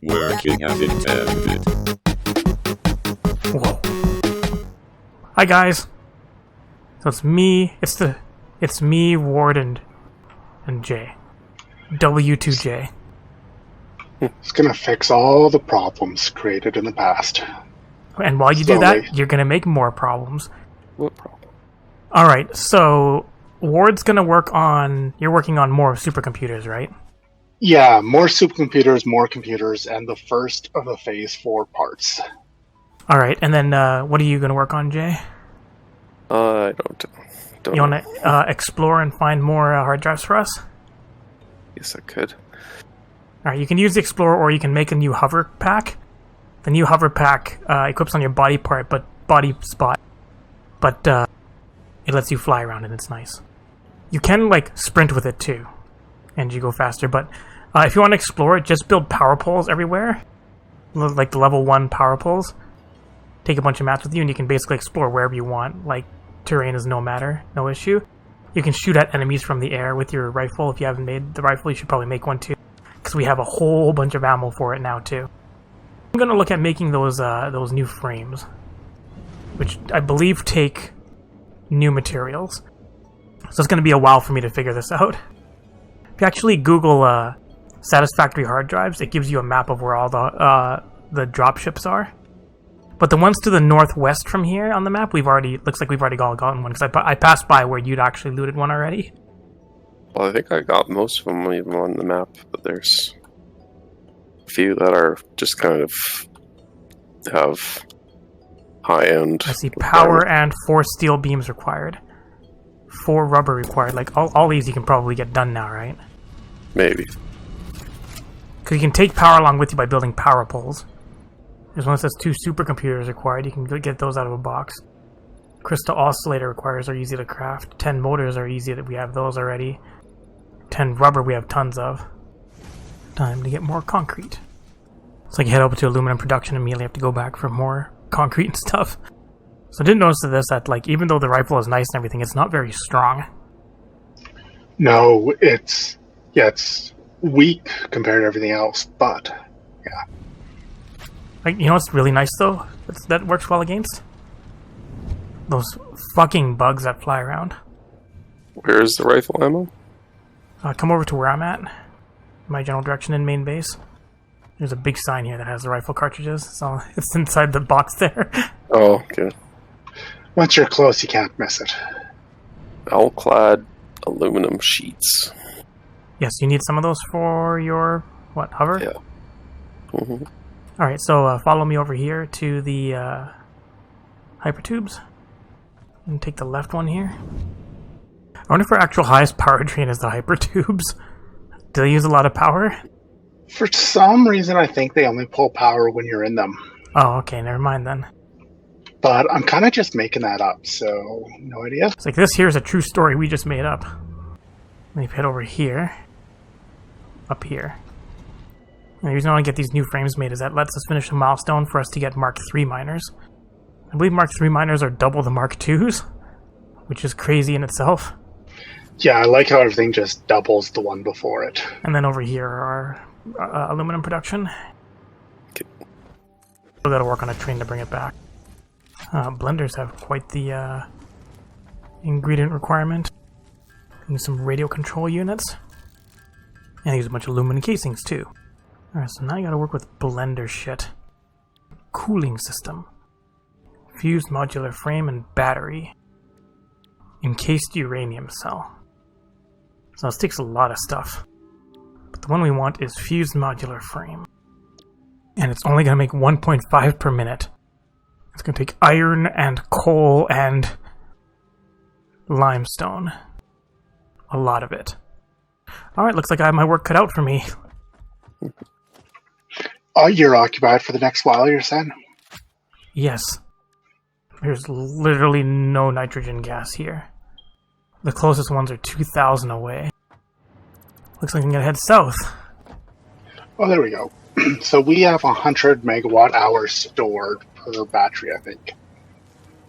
Working as intended. Whoa. Hi guys. So it's me. It's me, Ward, and Jay. W2J. It's gonna fix all the problems created in the past. And while you do that, you're gonna make more problems. What problem? All right. So Ward's gonna work on. You're working on more supercomputers, right? Yeah, more supercomputers, and the first of the Phase 4 parts. All right. And then what are you gonna work on, Jay? I don't You want to explore and find more hard drives for us? Yes, I could. All right, you can use the Explorer, or you can make a new hover pack. The new hover pack equips on your body spot, but it lets you fly around, and it's nice. You can like sprint with it too, and you go faster. But if you want to explore it, just build power poles everywhere, like the level 1 power poles. Take a bunch of mats with you, and you can basically explore wherever you want. Like, terrain is no issue. You can shoot at enemies from the air with your rifle. If you haven't made the rifle, you should probably make one too, because we have a whole bunch of ammo for it now too. I'm gonna look at making those new frames, which I believe take new materials. So it's gonna be a while for me to figure this out. If you actually Google Satisfactory hard drives, it gives you a map of where all the drop ships are. But the ones to the northwest from here on the map, looks like we've already gotten one, because I passed by where you'd actually looted one already. Well, I think I got most of them even on the map, but there's a few that are just kind of have high-end. I see power and 4 steel beams required. 4 rubber required. Like, all these you can probably get done now, right? Maybe. Because you can take power along with you by building power poles. There's one that says 2 supercomputers required. You can get those out of a box. Crystal oscillator requires are easy to craft. 10 motors are easy, that we have those already. 10 rubber we have tons of. Time to get more concrete. So I can head over to aluminum production and immediately have to go back for more concrete and stuff. So I did notice that like, even though the rifle is nice and everything, it's not very strong. No, it's weak compared to everything else, but yeah. Like, you know what's really nice though? That works well against? Those fucking bugs that fly around. Where's the rifle ammo? Come over to where I'm at. My general direction in main base. There's a big sign here that has the rifle cartridges, so it's inside the box there. Oh, okay. Once you're close, you can't miss it. Alclad aluminum sheets. Yes, you need some of those for your, what, hover? Yeah. Mm-hmm. Alright, so follow me over here to the hypertubes. And take the left one here. I wonder if our actual highest power drain is the hypertubes. Do they use a lot of power? For some reason, I think they only pull power when you're in them. Oh, okay, never mind then. But I'm kind of just making that up, so no idea. It's like, this here is a true story we just made up. Let me head over here. Up here. And the reason I want to get these new frames made is that lets us finish a milestone for us to get Mark III miners. I believe Mark III miners are double the Mark IIs, which is crazy in itself. Yeah, I like how everything just doubles the one before it. And then over here are aluminum production. Okay. We've got to work on a train to bring it back. Blenders have quite the ingredient requirement. Need some radio control units. And use a bunch of aluminum casings too. Alright, so now you gotta work with blender shit. Cooling system. Fused modular frame and battery. Encased uranium cell. So this takes a lot of stuff. But the one we want is fused modular frame. And it's only gonna make 1.5 per minute. It's gonna take iron and coal and limestone. A lot of it. Alright, looks like I have my work cut out for me. You're occupied for the next while, you're saying? Yes. There's literally no nitrogen gas here. The closest ones are 2,000 away. Looks like I'm gonna head south. Oh, there we go. So we have 100 megawatt hours stored per battery, I think.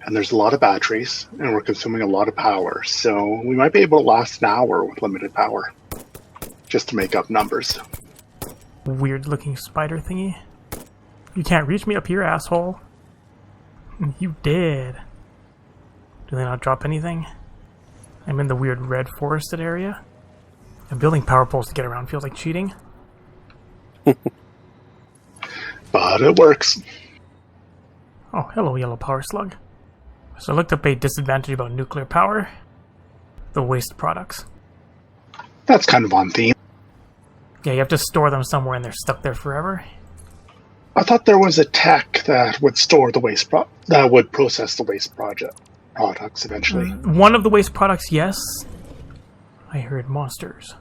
And there's a lot of batteries, and we're consuming a lot of power. So we might be able to last an hour with limited power. Just to make up numbers. weird looking spider thingy. You can't reach me up here, asshole. You did. Do they not drop anything? I'm in the weird red forested area. And building power poles to get around feels like cheating. But it works. Oh, hello, yellow power slug. So I looked up a disadvantage about nuclear power. The waste products. That's kind of on theme. Yeah, you have to store them somewhere and they're stuck there forever. I thought there was a tech that would store the that would process the waste products eventually. One of the waste products, yes. I heard monsters.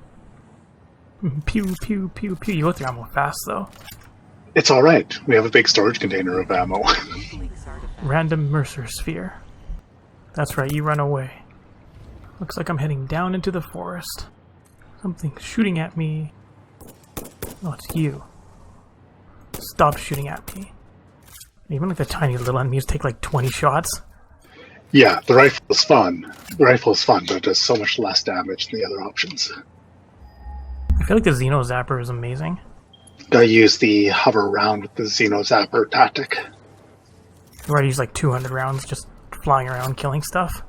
Pew, pew, pew, pew. You go through ammo fast, though. It's alright. We have a big storage container of ammo. Random Mercer sphere. That's right, you run away. Looks like I'm heading down into the forest. Something's shooting at me. Oh, it's you. Stop shooting at me. Even like the tiny little enemies take like 20 shots. Yeah, the rifle is fun. The rifle is fun, but it does so much less damage than the other options. I feel like the Xeno Zapper is amazing. Gotta use the hover round with the Xeno Zapper tactic. I've already used like 200 rounds just flying around killing stuff.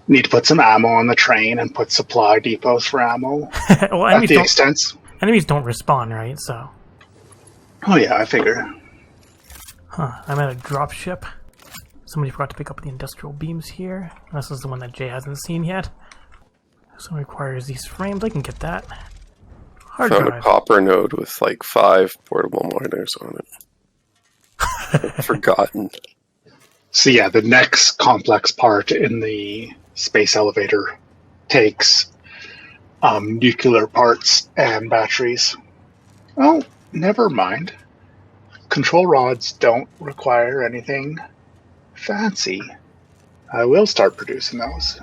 Need to put some ammo on the train and put supply depots for ammo. Well, At the extents. Enemies don't respawn, right? So. Oh yeah, I figure. Huh, I'm at a drop ship. Somebody forgot to pick up the industrial beams here. This is the one that Jay hasn't seen yet. So it requires these frames. I can get that. Hard Found drive. a copper node with like 5 portable miners on it. Forgotten. So yeah, the next complex part in the space elevator takes nuclear parts and batteries. Oh, never mind. Control rods don't require anything fancy. I will start producing those.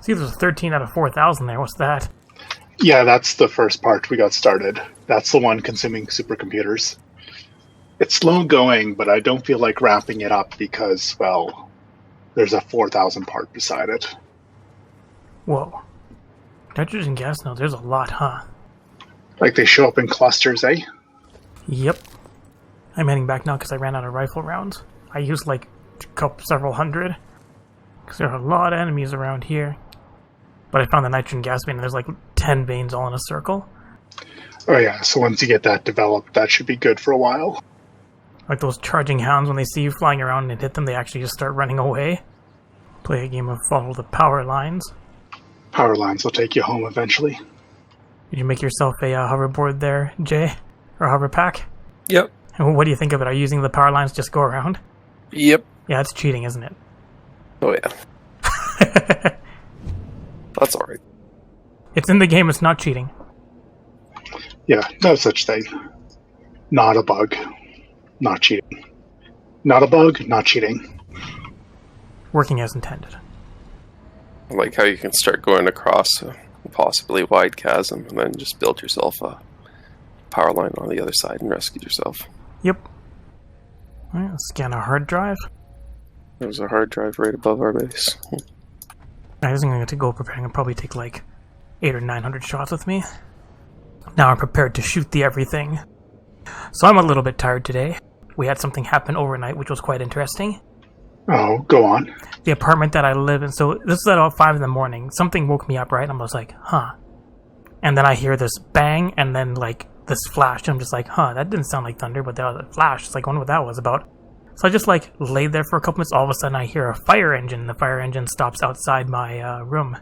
See, there's a 13 out of 4,000 there. What's that? Yeah, that's the first part we got started. That's the one consuming supercomputers. It's slow going, but I don't feel like ramping it up because, well, there's a 4,000 part beside it. Whoa. Nitrogen gas nodes, there's a lot, huh? Like they show up in clusters, eh? Yep. I'm heading back now because I ran out of rifle rounds. I used like several hundred. Because there are a lot of enemies around here. But I found the nitrogen gas vein and there's like 10 veins all in a circle. Oh yeah, so once you get that developed, that should be good for a while. Like those charging hounds, when they see you flying around and hit them, they actually just start running away. Play a game of follow the power lines. Power lines will take you home eventually. Did you make yourself a hoverboard there, Jay? Or hover pack? Yep. And what do you think of it? Are you using the power lines to just go around? Yep. Yeah, it's cheating, isn't it? Oh yeah. That's alright. It's in the game, it's not cheating. Yeah, no such thing. Not a bug. Not cheating. Not a bug, not cheating. Working as intended. I like how you can start going across a possibly wide chasm and then just build yourself a power line on the other side and rescue yourself. Yep. Alright, let's scan a hard drive. There's a hard drive right above our base. I was going to go preparing and probably take like 800 or 900 shots with me. Now I'm prepared to shoot the everything. So I'm a little bit tired today. We had something happen overnight which was quite interesting. Oh, go on. The apartment that I live in, so this is at about 5 in the morning. Something woke me up, right? And I was like, huh. And then I hear this bang and then like this flash. And I'm just like, huh, that didn't sound like thunder, but there was a flash. It's like, I wonder what that was about. So I just like laid there for a couple minutes. All of a sudden I hear a fire engine. The fire engine stops outside my room.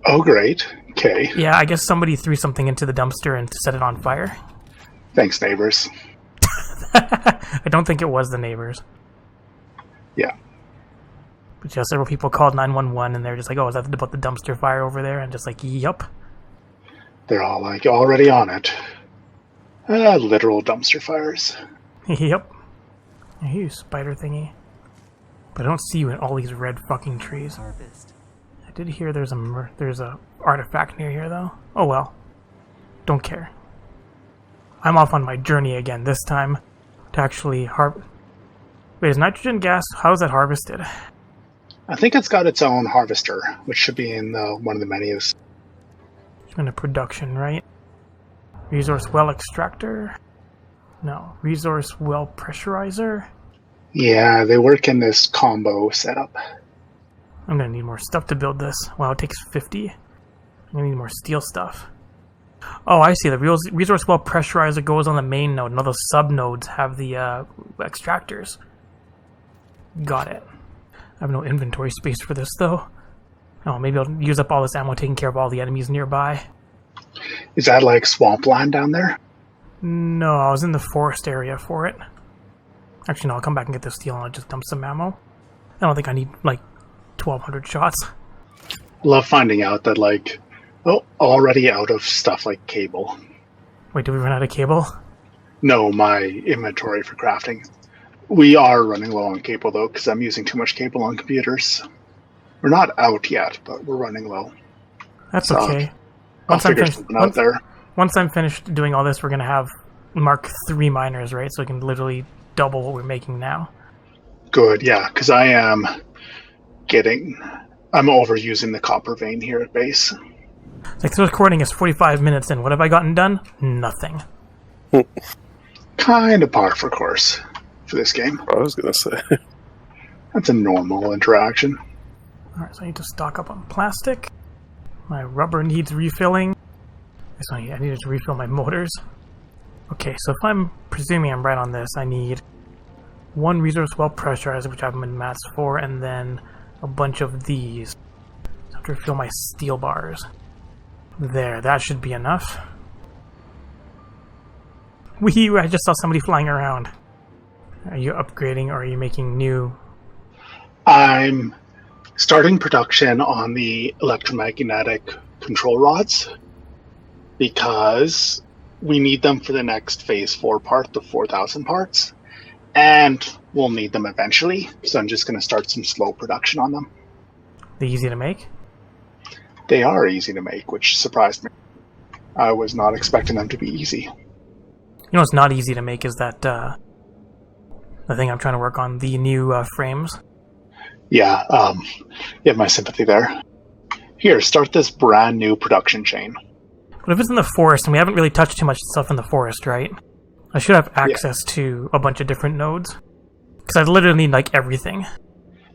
Oh, great. Okay. Yeah, I guess somebody threw something into the dumpster and set it on fire. Thanks, neighbors. I don't think it was the neighbors. Yeah. But yeah, several people called 911 and they're just like, oh, is that about the dumpster fire over there? And just like, yup. They're all like already on it. Literal dumpster fires. Yep. I hear you, spider thingy. But I don't see you in all these red fucking trees. I did hear there's a artifact near here though. Oh well. Don't care. I'm off on my journey again, this time to actually Wait, is nitrogen gas, how is that harvested? I think it's got its own harvester, which should be in one of the menus. It's in a production, right? Resource well extractor? No. Resource well pressurizer? Yeah, they work in this combo setup. I'm gonna need more stuff to build this. Wow, it takes 50. I'm gonna need more steel stuff. Oh, I see. The resource well pressurizer goes on the main node, and all those sub-nodes have the extractors. Got it. I have no inventory space for this, though. Oh, maybe I'll use up all this ammo taking care of all the enemies nearby. Is that like swampland down there? No, I was in the forest area for it. Actually, no, I'll come back and get the steel and I'll just dump some ammo. I don't think I need, like, 1,200 shots. Love finding out that, like, already out of stuff like cable. Wait, did we run out of cable? No, my inventory for crafting. We are running low on cable, though, because I'm using too much cable on computers. We're not out yet, but we're running low. That's okay. Once I'm finished doing all this, we're going to have Mark III miners, right? So we can literally double what we're making now. Good, yeah, because I'm overusing the copper vein here at base. It's like, this recording is 45 minutes in. What have I gotten done? Nothing. Kind of par for course for this game. I was going to say. That's a normal interaction. Alright, so I need to stock up on plastic. My rubber needs refilling. I needed to refill my motors. Okay, so if I'm presuming I'm right on this, I need one resource well pressurized, which I've been mats for, and then a bunch of these. So I have to refill my steel bars. There, that should be enough. Wee! I just saw somebody flying around. Are you upgrading or are you making new? I'm starting production on the electromagnetic control rods because we need them for the next phase 4 part, the 4,000 parts, and we'll need them eventually, so I'm just going to start some slow production on them. They're easy to make? They are easy to make, which surprised me. I was not expecting them to be easy. You know what's not easy to make is that the thing I'm trying to work on, the new frames. Yeah, you have my sympathy there. Here, start this brand new production chain. But if it's in the forest, and we haven't really touched too much stuff in the forest, right? I should have access to a bunch of different nodes. Because I literally need, like, everything.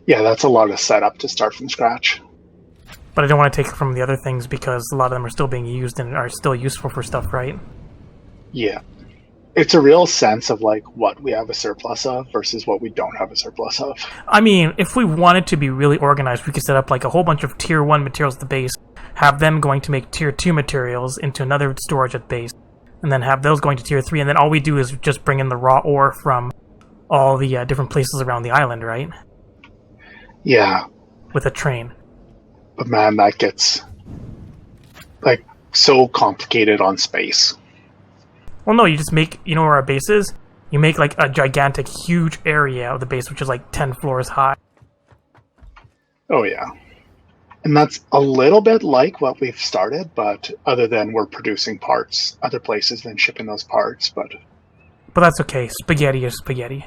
Yeah, that's a lot of setup to start from scratch. But I don't want to take from the other things because a lot of them are still being used and are still useful for stuff, right? Yeah. It's a real sense of, like, what we have a surplus of versus what we don't have a surplus of. I mean, if we wanted to be really organized, we could set up, like, a whole bunch of Tier 1 materials at the base, have them going to make Tier 2 materials into another storage at base, and then have those going to Tier 3, and then all we do is just bring in the raw ore from all the different places around the island, right? Yeah. With a train. But man, that gets, like, so complicated on space. Well, no, you just make, you know where our base is? You make, like, a gigantic, huge area of the base, which is, like, 10 floors high. Oh, yeah. And that's a little bit like what we've started, but other than we're producing parts other places than shipping those parts, but that's okay. Spaghetti is spaghetti.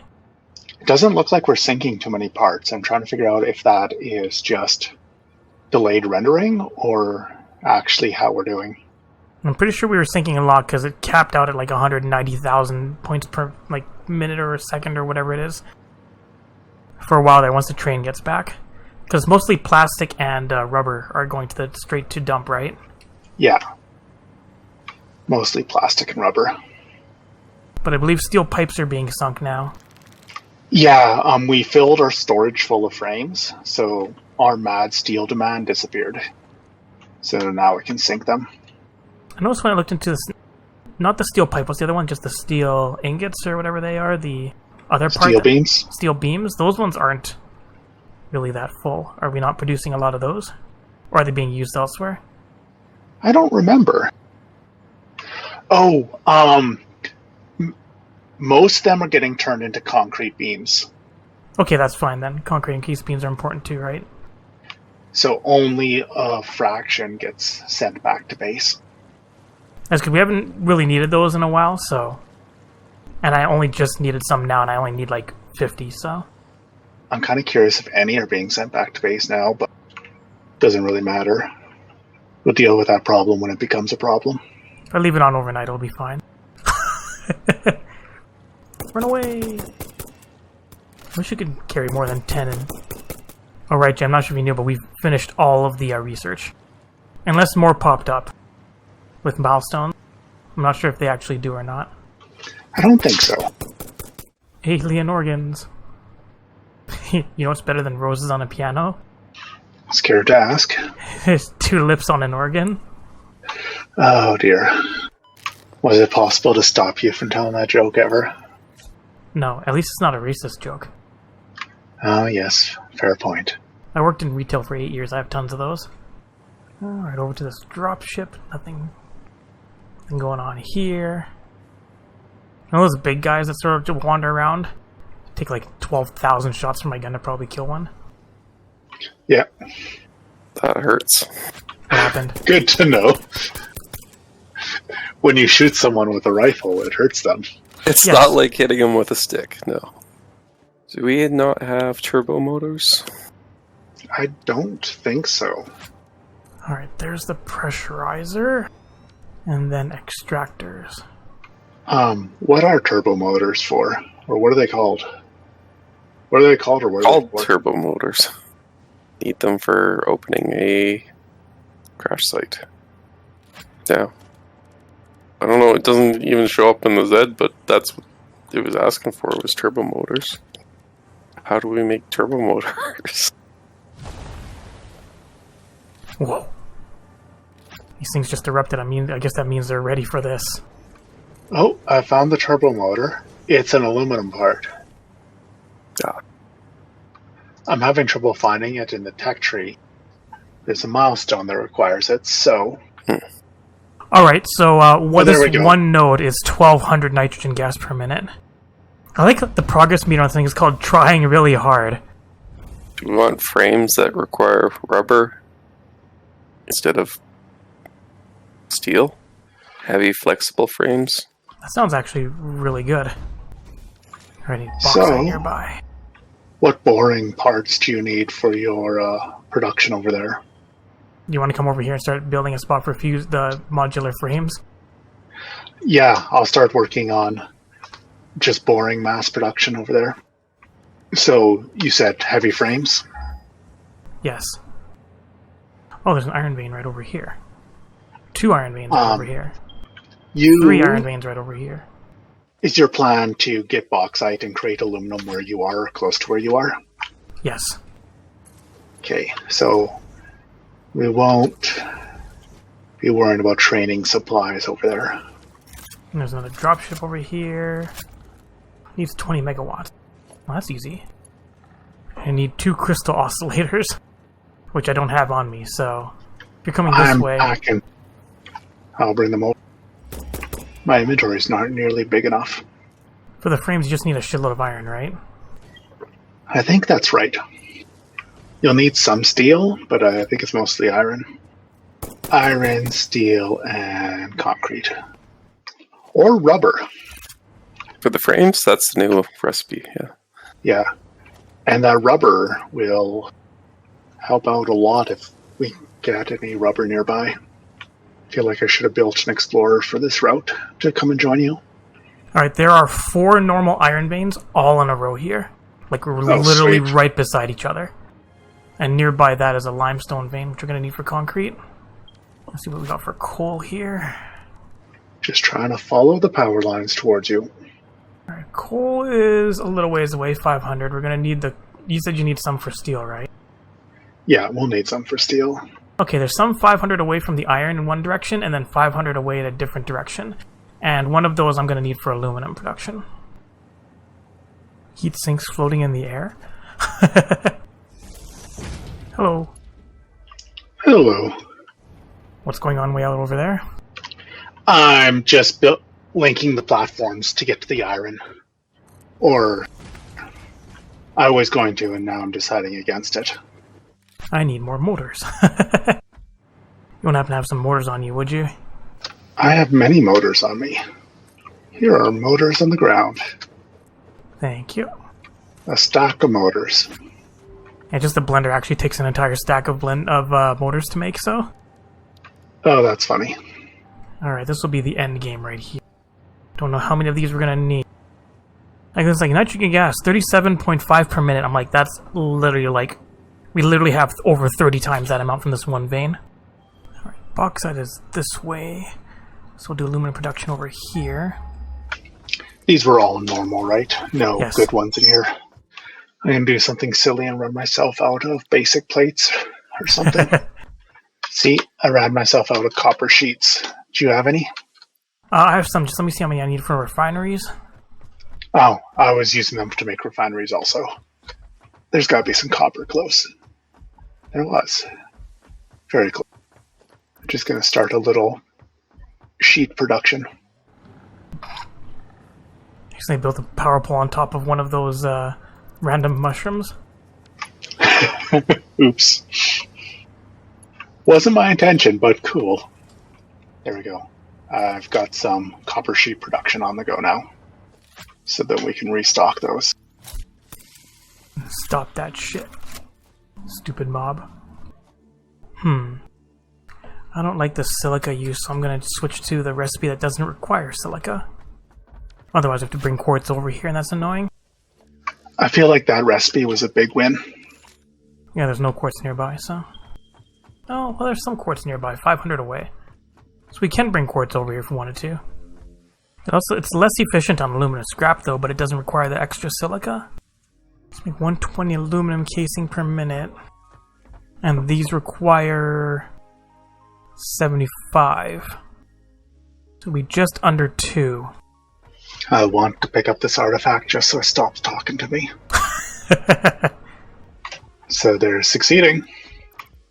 it doesn't look like we're syncing too many parts. I'm trying to figure out if that is just delayed rendering or actually how we're doing. I'm pretty sure we were syncing a lot because it capped out at like 190,000 points per like minute or a second or whatever it is. For a while there, once the train gets back. Because mostly plastic and rubber are going to the straight to dump, right? Yeah. Mostly plastic and rubber. But I believe steel pipes are being sunk now. Yeah, we filled our storage full of frames, so our mad steel demand disappeared. So now we can sink them. I noticed when I looked into this, not the steel pipe, what's the other one? Just the steel ingots or whatever they are? The other part? Steel beams? Steel beams? Those ones aren't really that full. Are we not producing a lot of those? Or are they being used elsewhere? I don't remember. Oh, most of them are getting turned into concrete beams. Okay, that's fine then. Concrete and case beams are important too, right? So only a fraction gets sent back to base. That's because we haven't really needed those in a while, so... And I only just needed some now, and I only need like 50, so... I'm kind of curious if any are being sent back to base now, but it doesn't really matter. We'll deal with that problem when it becomes a problem. If I leave it on overnight, it'll be fine. Run away! I wish you could carry more than 10 in. Oh, right, Jay, I'm not sure if you knew, but we've finished all of the research. Unless more popped up with milestones. I'm not sure if they actually do or not. I don't think so. Alien organs. You know what's better than roses on a piano? Scared to ask. There's tulips on an organ. Oh dear. Was it possible to stop you from telling that joke ever? No, at least it's not a racist joke. Oh yes, fair point. I worked in retail for 8 years. I have tons of those. Alright, over to this dropship. Nothing going on here. You know those big guys that sort of wander around? Take like 12,000 shots from my gun to probably kill one. Yeah. That hurts. What happened? Good to know. When you shoot someone with a rifle, it hurts them. It's Yes. not like hitting them with a stick, no. Do we not have turbo motors? I don't think so. Alright, there's the pressurizer. And then extractors. What are turbo motors for? Or what are they called? What are they called, or what are Called they for? turbo motors. Need them for opening a crash site. Yeah. I don't know, it doesn't even show up in the Z, but that's what it was asking for, was turbo motors. How do we make turbo motors? Whoa. These things just erupted. I guess that means they're ready for this. Oh, I found the turbo motor. It's an aluminum part. Ah. I'm having trouble finding it in the tech tree. There's a milestone that requires it, so... Alright, so what there we this go. one node is 1,200 nitrogen gas per minute. I like the progress meter on this thing is called trying really hard. Do we want frames that require rubber instead of steel? Heavy, flexible frames? That sounds actually really good. Alright, box So- nearby. What boring parts do you need for your production over there? You want to come over here and start building a spot for the modular frames? Yeah, I'll start working on just boring mass production over there. So, you said heavy frames? Yes. Oh, there's an iron vein right over here. 2 iron veins right over here. 3 iron veins right over here. Is your plan to get bauxite and create aluminum where you are, or close to where you are? Yes. Okay, so we won't be worrying about training supplies over there. And there's another dropship over here. Needs 20 megawatts. Well, that's easy. I need 2 crystal oscillators, which I don't have on me, so if you're coming this I'm way... packing. I'll bring them over. My inventory's not nearly big enough. For the frames, you just need a shitload of iron, right? I think that's right. You'll need some steel, but I think it's mostly iron. Iron, steel, and concrete. Or rubber. For the frames, that's the new recipe, yeah. Yeah. And that rubber will help out a lot if we get any rubber nearby. I feel like I should have built an explorer for this route to come and join you. Alright, there are 4 normal iron veins all in a row here. Like, we're literally sweet. right beside each other. And nearby that is a limestone vein, which we're going to need for concrete. Let's see what we got for coal here. Just trying to follow the power lines towards you. Alright, coal is a little ways away, 500. We're going to need the... You said you need some for steel, right? Yeah, we'll need some for steel. Okay, there's some 500 away from the iron in one direction, and then 500 away in a different direction. And one of those I'm going to need for aluminum production. Heat sinks floating in the air. Hello. Hello. What's going on way out over there? I'm just linking the platforms to get to the iron. Or I was going to, and now I'm deciding against it. I need more motors. You wouldn't happen to have some motors on you, would you? I have many motors on me. Here are motors on the ground. Thank you. A stack of motors. And just the blender actually takes an entire stack of motors to make so. Oh, that's funny. Alright, this will be the end game right here. Don't know how many of these we're gonna need. Like, it's like nitrogen gas, 37.5 per minute. I'm like, that's literally like, we literally have over 30 times that amount from this one vein. Alright, bauxite is this way. So we'll do aluminum production over here. These were all normal, right? No Yes. good ones in here. I'm going to do something silly and run myself out of basic plates or something. See, I ran myself out of copper sheets. Do you have any? I have some. Just let me see how many I need for refineries. Oh, I was using them to make refineries also. There's got to be some copper close. There was. Very close. I'm just going to start a little sheet production. Actually, I built a power pole on top of one of those random mushrooms. Oops. Wasn't my intention, but cool. There we go. I've got some copper sheet production on the go now, so that we can restock those. Stop that shit. Stupid mob. I don't like the silica use, so I'm going to switch to the recipe that doesn't require silica. Otherwise I have to bring quartz over here, and that's annoying. I feel like that recipe was a big win. Yeah, there's no quartz nearby, so... Oh, well, there's some quartz nearby, 500 away. So we can bring quartz over here if we wanted to. Also, it's less efficient on aluminum scrap, though, but it doesn't require the extra silica. Let's make 120 aluminum casing per minute. And these require 75. So we just under 2. I want to pick up this artifact just so it stops talking to me. So they're succeeding.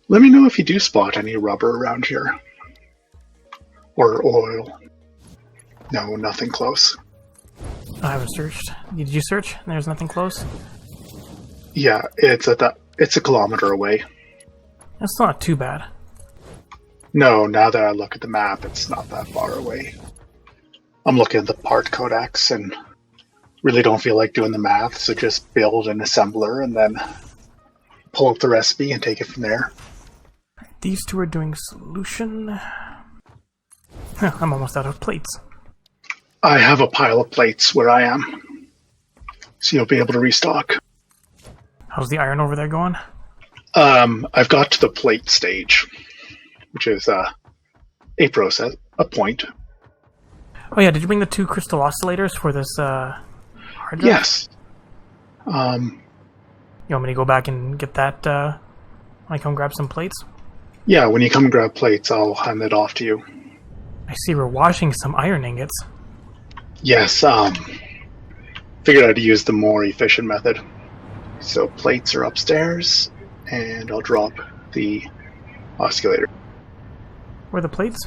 Let me know if you do spot any rubber around here. Or oil. No, nothing close. I haven't searched. Did you search? There's nothing close? Yeah, it's a kilometer away. That's not too bad. No, now that I look at the map, it's not that far away. I'm looking at the part codex and really don't feel like doing the math, so just build an assembler and then pull up the recipe and take it from there. These two are doing solution. I'm almost out of plates. I have a pile of plates where I am, so you'll be able to restock. How's the iron over there going? I've got to the plate stage, which is a process, a point. Oh yeah, did you bring the 2 crystal oscillators for this hard drive? Yes. You want me to go back and get that when I come grab some plates? Yeah, when you come and grab plates, I'll hand it off to you. I see we're washing some iron ingots. Yes, figured I'd use the more efficient method. So plates are upstairs, and I'll drop the oscillator. Where are the plates?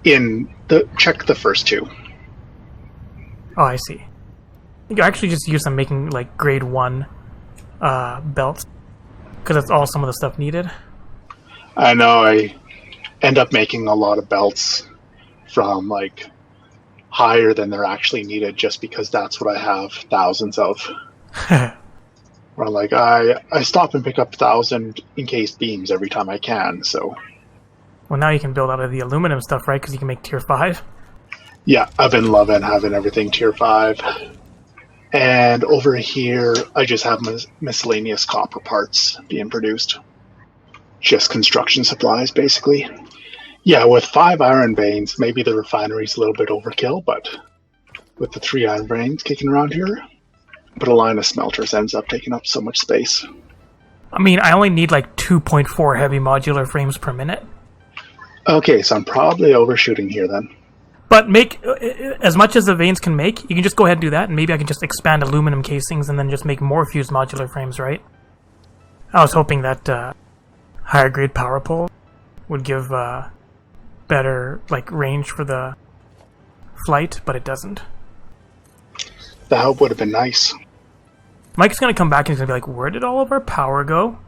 Check the first 2. Oh, I see. You can actually just use them making like grade 1 belts, because that's all some of the stuff needed. I know I end up making a lot of belts from like higher than they're actually needed just because that's what I have thousands of. Or like I stop and pick up 1,000 encased beams every time I can, so. Well, now you can build out of the aluminum stuff, right? Because you can make tier 5. Yeah, I've been loving having everything tier 5. And over here, I just have miscellaneous copper parts being produced. Just construction supplies, basically. Yeah, with 5 iron veins, maybe the refinery's a little bit overkill, but with the 3 iron veins kicking around here, but a line of smelters ends up taking up so much space. I mean, I only need like 2.4 heavy modular frames per minute. Okay, so I'm probably overshooting here then. But make as much as the veins can make, you can just go ahead and do that, and maybe I can just expand aluminum casings and then just make more fused modular frames, right? I was hoping that higher grade power pole would give better like range for the flight, but it doesn't. That would have been nice. Mike's gonna come back and he's gonna be like, "Where did all of our power go?"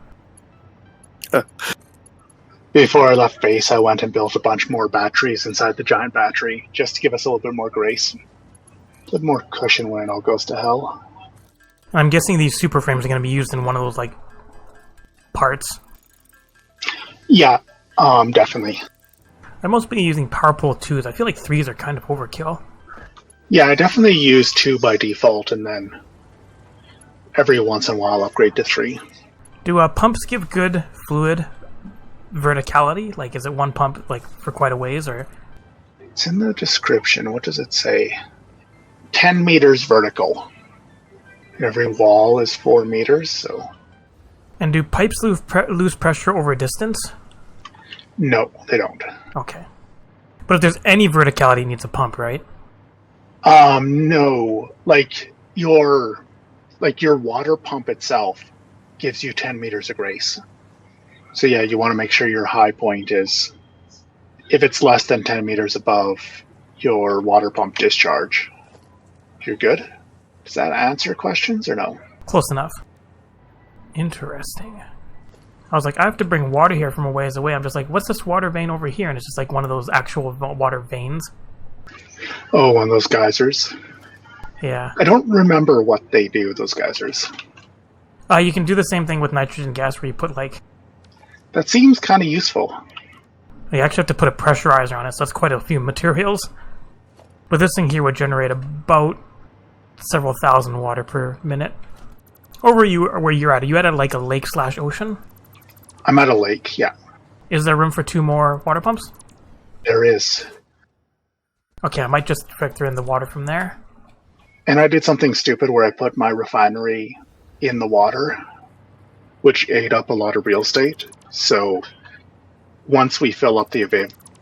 Before I left base, I went and built a bunch more batteries inside the giant battery, just to give us a little bit more grace. A little more cushion when it all goes to hell. I'm guessing these super frames are gonna be used in one of those like parts. Yeah, definitely. I'm mostly using power pole 2s. I feel like 3s are kind of overkill. Yeah, I definitely use 2 by default, and then every once in a while upgrade to 3. Do pumps give good fluid verticality? Like, is it one pump like for quite a ways, or? It's in the description. What does it say? 10 meters vertical. Every wall is 4 meters, so... And do pipes lose pressure over distance? No, they don't. Okay. But if there's any verticality, it needs a pump, right? No. Like your water pump itself gives you 10 meters of grace. So yeah, you want to make sure your high point is, if it's less than 10 meters above your water pump discharge, you're good. Does that answer questions or no? Close enough. Interesting. I was like, I have to bring water here from a ways away. I'm just like, what's this water vein over here? And it's just like one of those actual water veins. Oh, one of those geysers. Yeah. I don't remember what they do, those geysers. You can do the same thing with nitrogen gas where you put like... That seems kind of useful. You actually have to put a pressurizer on it, so that's quite a few materials. But this thing here would generate about several thousand water per minute. Or where you're at? Are you at like a lake/ocean? I'm at a lake, yeah. Is there room for 2 more water pumps? There is. Okay, I might just factor in the water from there. And I did something stupid where I put my refinery in the water, which ate up a lot of real estate. So once we fill up the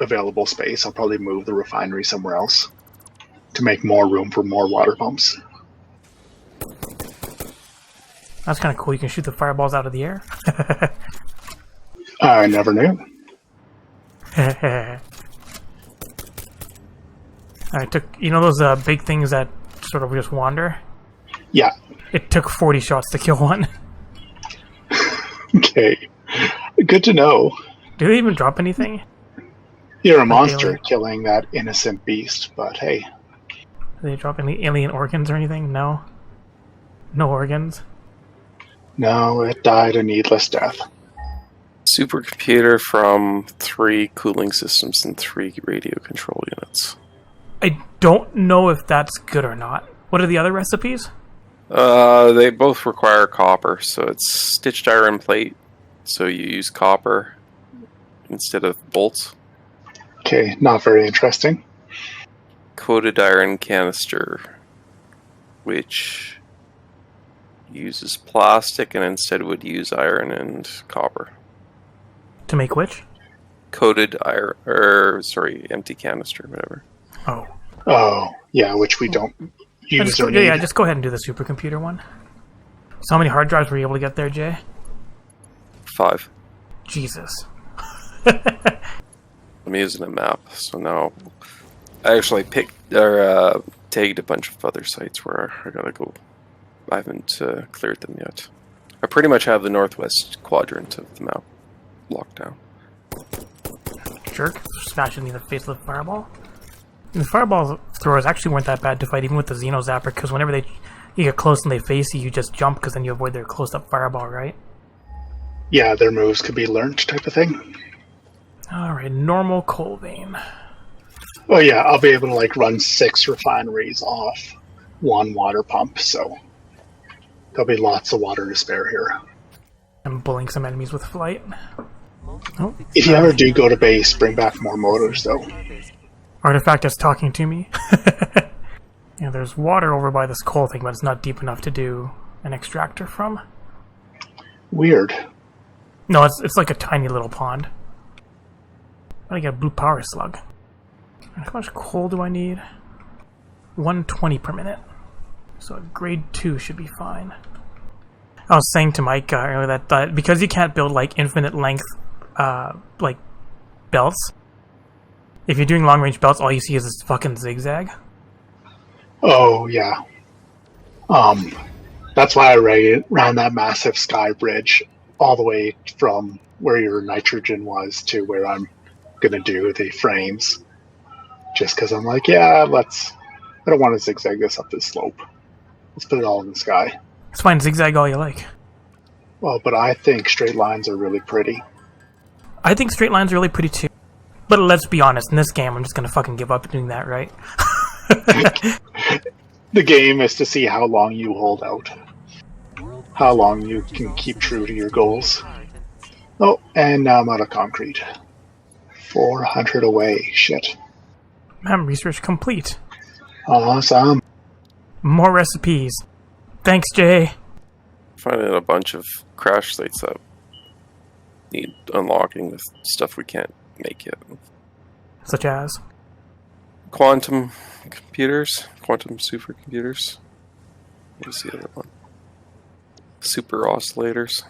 available space, I'll probably move the refinery somewhere else to make more room for more water pumps. That's kind of cool. You can shoot the fireballs out of the air. I never knew. I took, you know those big things that sort of just wander? Yeah. It took 40 shots to kill one. Okay. Good to know. Do they even drop anything? You're a monster killing that innocent beast, but hey. Do they drop any alien organs or anything? No? No organs? No, it died a needless death. Supercomputer from 3 cooling systems and 3 radio control units. I don't know if that's good or not. What are the other recipes? They both require copper, so it's stitched iron plate, so you use copper instead of bolts. Okay, not very interesting. Coated iron canister, which uses plastic and instead would use iron and copper. To make which? Coated iron, empty canister, whatever. Oh. Oh, yeah, which we don't use or need. Yeah, just go ahead and do the supercomputer one. So how many hard drives were you able to get there, Jay? 5. Jesus. I'm using a map, so now I actually tagged a bunch of other sites where I gotta go. I haven't cleared them yet. I pretty much have the northwest quadrant of the map locked down. Jerk. Smashing in the face with a fireball. And the fireball throwers actually weren't that bad to fight, even with the Xeno Zapper, because whenever you get close and they face you, you just jump, because then you avoid their close-up fireball, right? Yeah, their moves could be learned type of thing. Alright, normal coal vein. Oh yeah, I'll be able to like run 6 refineries off 1 water pump, so there'll be lots of water to spare here. I'm bullying some enemies with flight. Oh, if you ever do go to base, bring back more motors though. Artifact is talking to me. Yeah, there's water over by this coal thing, but it's not deep enough to do an extractor from. Weird. No, it's like a tiny little pond. I get a blue power slug. How much coal do I need? 120 per minute. So a grade 2 should be fine. I was saying to Mike earlier that because you can't build like infinite length like belts, if you're doing long range belts, all you see is this fucking zigzag. Oh yeah. That's why I ran that massive sky bridge all the way from where your nitrogen was to where I'm gonna do the frames. Just because I'm like, yeah, I don't want to zigzag this up this slope. Let's put it all in the sky. It's fine, zigzag all you like. Well, but I think straight lines are really pretty. I think straight lines are really pretty too. But let's be honest, in this game, I'm just gonna fucking give up doing that, right? The game is to see how long you hold out. How long you can keep true to your goals. Oh, and now I'm out of concrete. 400 away. Shit. Man, research complete. Awesome. More recipes. Thanks, Jay. Finding a bunch of crash sites that need unlocking with stuff we can't make yet. Such as? Quantum computers. Quantum supercomputers. What is the other one? Super oscillators.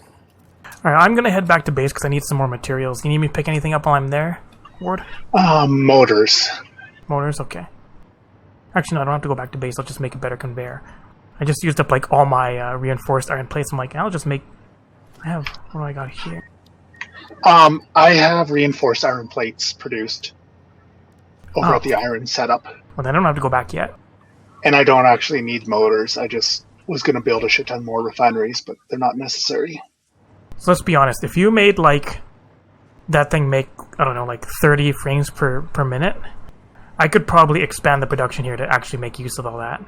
Alright, I'm gonna head back to base because I need some more materials. You need me to pick anything up while I'm there, Ward? Motors. Motors? Okay. Actually, no, I don't have to go back to base. I'll just make a better conveyor. I just used up, like, all my reinforced iron plates. I'm like, I'll just make... what do I got here? I have reinforced iron plates produced over at the iron setup. Well, then I don't have to go back yet. And I don't actually need motors. I just was going to build a shit ton more refineries, but they're not necessary. So let's be honest. If you made, like, that thing make, I don't know, like 30 frames per minute, I could probably expand the production here to actually make use of all that.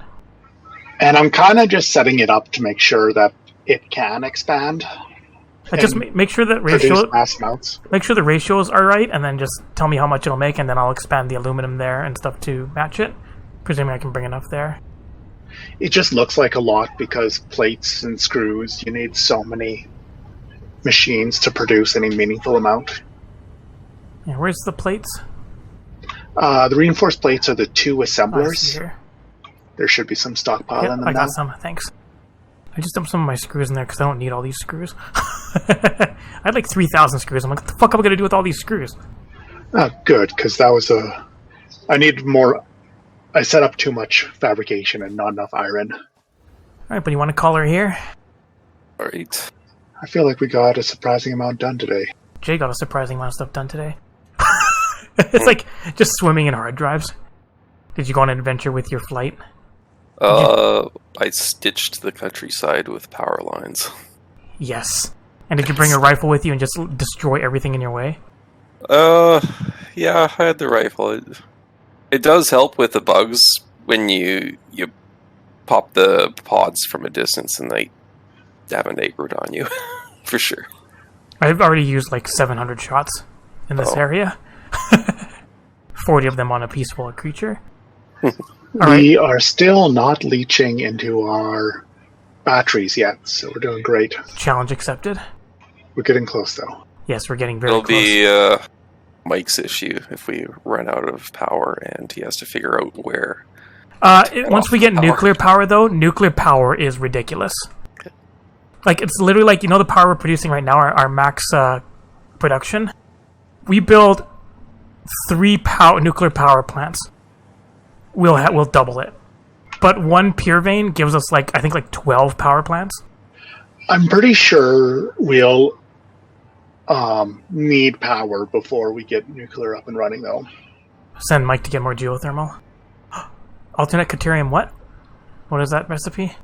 And I'm kind of just setting it up to make sure that it can expand. Just make sure that mass amounts. Make sure the ratios are right, and then just tell me how much it'll make, and then I'll expand the aluminum there and stuff to match it. Presuming I can bring enough there. It just looks like a lot because plates and screws, you need so many machines to produce any meaningful amount. Yeah, where's the plates? The reinforced plates are the two Oh, I assemblers. see here. There should be some stockpile Yep, in them I now. got some, thanks. I just dumped some of my screws in there because I don't need all these screws. I had like 3,000 screws. I'm like, what the fuck am I going to do with all these screws? Oh, good, because that was I need more... I set up too much fabrication and not enough iron. Alright, but you want to call her here? Alright. I feel like we got a surprising amount done today. Jay got a surprising amount of stuff done today. It's like just swimming in hard drives. Did you go on an adventure with your flight? I stitched the countryside with power lines. Yes. And did you bring a rifle with you and just destroy everything in your way? Yeah, I had the rifle. It does help with the bugs when you pop the pods from a distance and they haven't aggroed on you. For sure. I've already used like 700 shots in this area. 40 of them on a peaceful creature. We are still not leaching into our batteries yet, so we're doing great. Challenge accepted. We're getting close, though. Yes, we're getting very It'll close. be Mike's issue if we run out of power and he has to figure out where. Once we get nuclear power, though, nuclear power is ridiculous. Like, it's literally like, you know the power we're producing right now, our max production? We build 3 nuclear power plants. We'll double it. But one pure vein gives us, like, I think, like 12 power plants. I'm pretty sure we'll need power before we get nuclear up and running, though. Send Mike to get more geothermal. Alternate Caterium what? What is that recipe?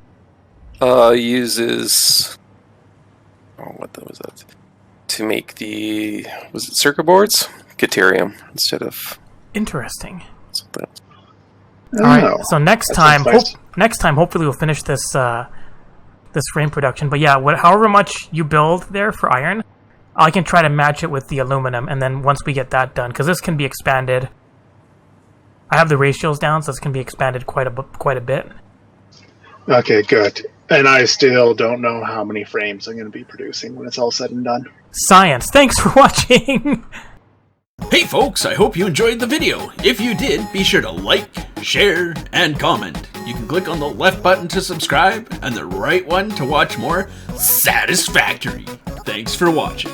Uses... Oh, what was that? To make the... Was it circuit boards? Caterium instead of... Interesting. something else. Alright, so next time, nice. hopefully we'll finish this this frame production. But yeah, however much you build there for iron, I can try to match it with the aluminum, and then once we get that done, because this can be expanded. I have the ratios down, so this can be expanded quite a bit. Okay, good. And I still don't know how many frames I'm going to be producing when it's all said and done. Science. Thanks for watching. Hey folks, I hope you enjoyed the video. If you did, be sure to like, share, and comment. You can click on the left button to subscribe and the right one to watch more Satisfactory. Thanks for watching.